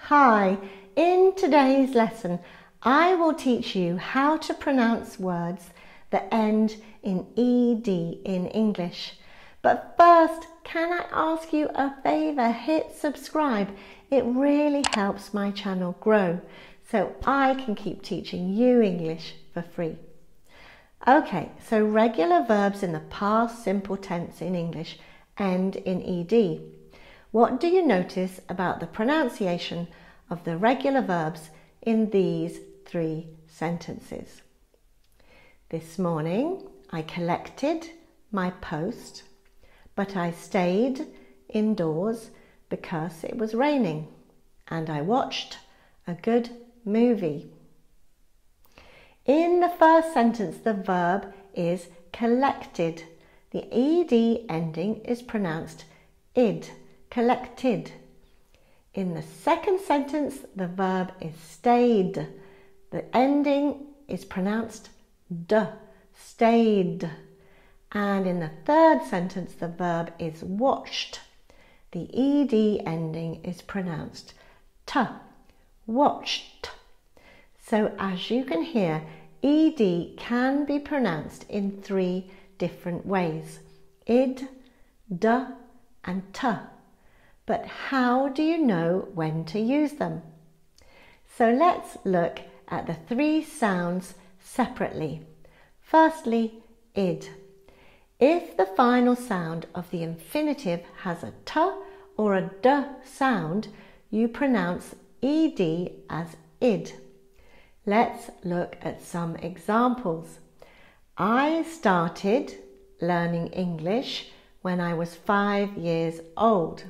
Hi, in today's lesson I will teach you how to pronounce words that end in ED in English. But first, can I ask you a favour? Hit subscribe. It really helps my channel grow so I can keep teaching you English for free. Okay, so regular verbs in the past simple tense in English end in ED. What do you notice about the pronunciation of the regular verbs in these three sentences? This morning I collected my post, but I stayed indoors because it was raining, and I watched a good movie. In the first sentence, the verb is collected. The ed ending is pronounced id, collected. In the second sentence, the verb is stayed. The ending is pronounced d, stayed. And in the third sentence, the verb is watched. The ed ending is pronounced t, watched. So as you can hear, ed can be pronounced in three different ways: id, d, and t. But how do you know when to use them? So let's look at the three sounds separately. Firstly, id. If the final sound of the infinitive has a t or a d sound, you pronounce ed as id. Let's look at some examples. I started learning English when I was 5 years old.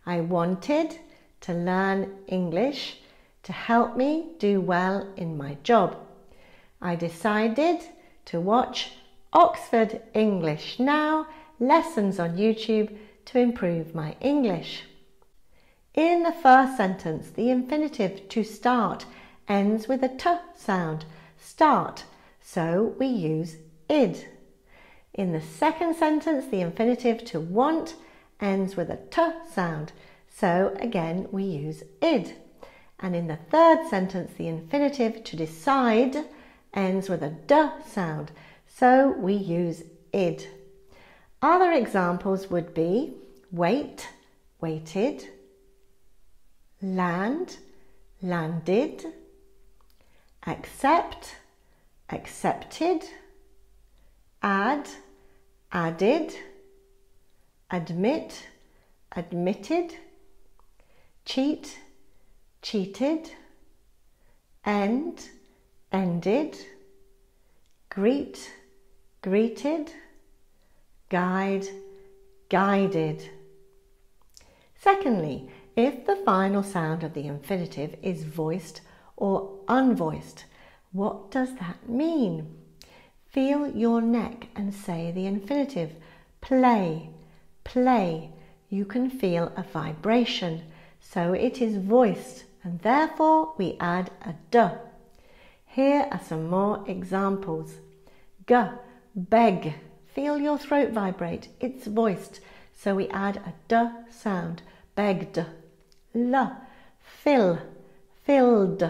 I wanted to learn English to help me do well in my job. I decided to watch Oxford English Now lessons on YouTube to improve my English. In the first sentence, the infinitive to start ends with a t sound, start, so we use id. In the second sentence, the infinitive to want ends with a t sound, so again we use id. And in the third sentence, the infinitive to decide ends with a d sound, so we use id. Other examples would be wait, waited, land, landed, accept, accepted, add, added, admit, admitted, cheat, cheated, end, ended, greet, greeted, guide, guided. Secondly, if the final sound of the infinitive is voiced or unvoiced, what does that mean? Feel your neck and say the infinitive. Play, play. You can feel a vibration, so it is voiced, and therefore we add a d. Here are some more examples. G, beg. Feel your throat vibrate. It's voiced, so we add a d sound. Begged. L, fill, filled.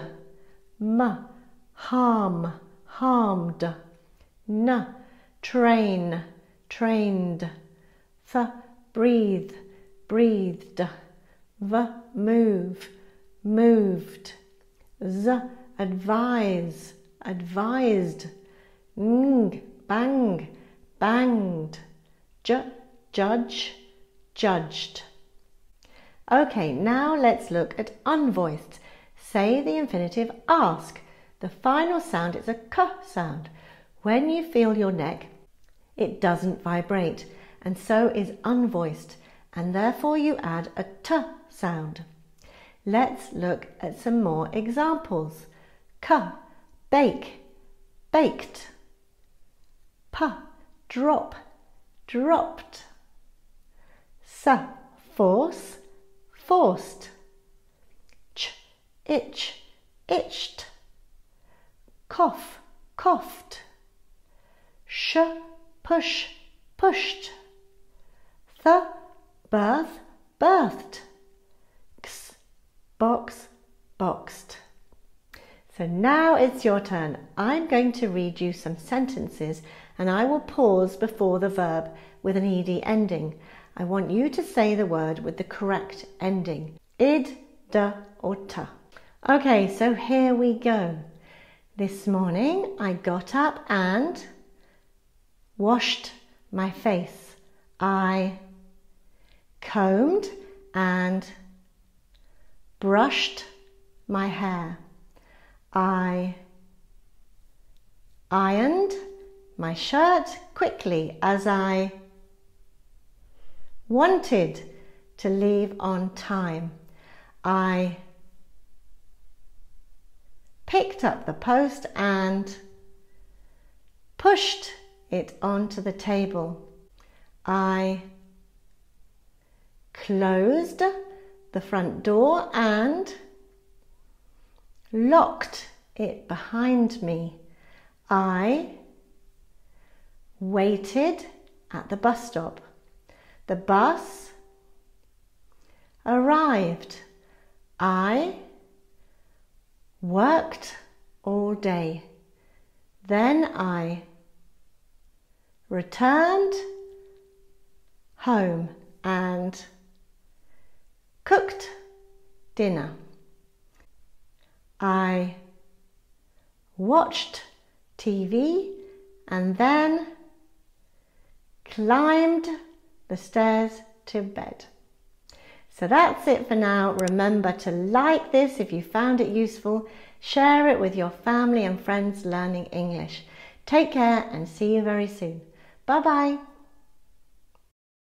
M, harm, harmed. N, train, trained. Th, breathe, breathed. V, move, moved. Z, advise, advised. Ng, bang, banged. J, judge, judged. Okay, now let's look at unvoiced. Say the infinitive ask. The final sound is a k sound. When you feel your neck, it doesn't vibrate, and so is unvoiced, and therefore you add a t sound. Let's look at some more examples. K, bake, baked. P, drop, dropped. S, force, forced. Ch, itch, itched. Cough, coughed. Sh, push, pushed. Th, birth, birthed. X, box, So now it's your turn. I'm going to read you some sentences and I will pause before the verb with an ed ending. I want you to say the word with the correct ending. Id, d or t. Okay, so here we go. This morning I got up and washed my face. I combed and brushed my hair. I ironed my shirt quickly as I wanted to leave on time. I picked up the post and pushed it onto the table. I closed the front door and locked it behind me. I waited at the bus stop. The bus arrived. I worked all day. Then I returned home and cooked dinner. I watched TV and then climbed the stairs to bed. So that's it for now. Remember to like this if you found it useful. Share it with your family and friends learning English. Take care and see you very soon. Bye bye.